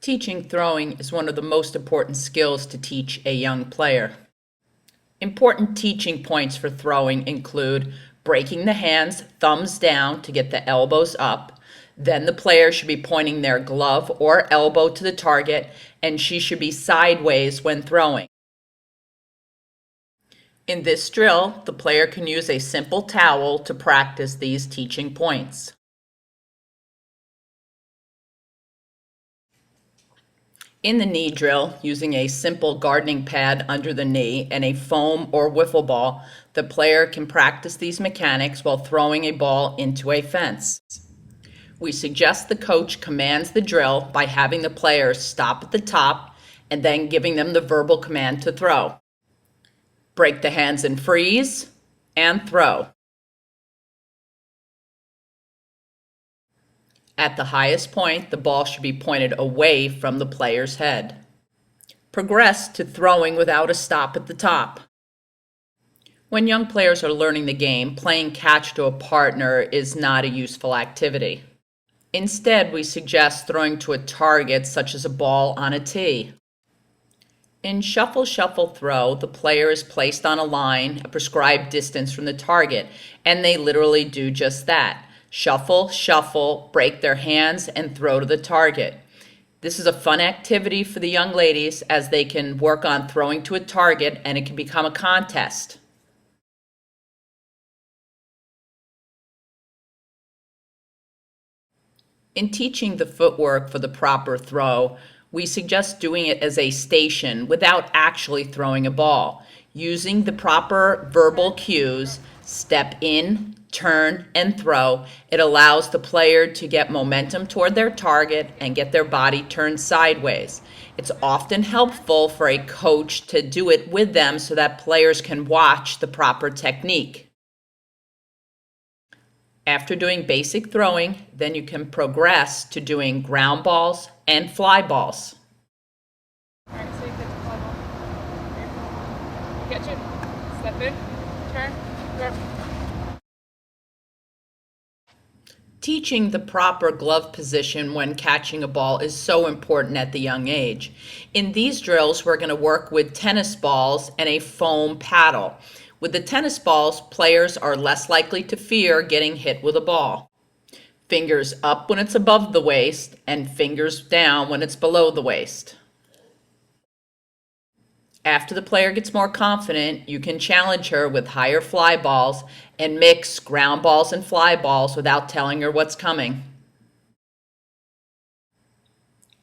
Teaching throwing is one of the most important skills to teach a young player. Important teaching points for throwing include breaking the hands thumbs down to get the elbows up. Then the player should be pointing their glove or elbow to the target, and she should be sideways when throwing. In this drill, the player can use a simple towel to practice these teaching points. In the knee drill, using a simple gardening pad under the knee and a foam or wiffle ball, the player can practice these mechanics while throwing a ball into a fence. We suggest the coach commands the drill by having the player stop at the top and then giving them the verbal command to throw. Break the hands and freeze, and throw. At the highest point, the ball should be pointed away from the player's head. Progress to throwing without a stop at the top. When young players are learning the game, playing catch to a partner is not a useful activity. Instead, we suggest throwing to a target such as a ball on a tee. In shuffle, shuffle, throw, the player is placed on a line, a prescribed distance from the target, and they literally do just that. Shuffle, shuffle, break their hands, and throw to the target. This is a fun activity for the young ladies as they can work on throwing to a target and it can become a contest. In teaching the footwork for the proper throw, we suggest doing it as a station without actually throwing a ball. Using the proper verbal cues, step in, turn, and throw, it allows the player to get momentum toward their target and get their body turned sideways. It's often helpful for a coach to do it with them so that players can watch the proper technique. After doing basic throwing, then you can progress to doing ground balls and fly balls. All right, so you catch the fly ball. Here. Catch it. Step in. Turn. Go. Teaching the proper glove position when catching a ball is so important at the young age. In these drills, we're going to work with tennis balls and a foam paddle. With the tennis balls, players are less likely to fear getting hit with a ball. Fingers up when it's above the waist and fingers down when it's below the waist. After the player gets more confident, you can challenge her with higher fly balls and mix ground balls and fly balls without telling her what's coming.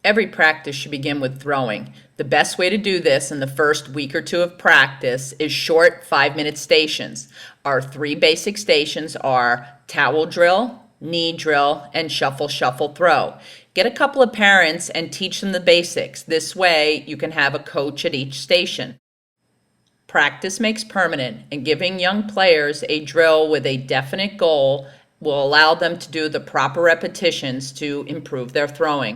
Every practice should begin with throwing. The best way to do this in the first week or two of practice is short 5-minute stations. Our 3 basic stations are towel drill, knee drill, and shuffle, shuffle, throw. Get a couple of parents and teach them the basics. This way you can have a coach at each station. Practice makes permanent, and giving young players a drill with a definite goal will allow them to do the proper repetitions to improve their throwing.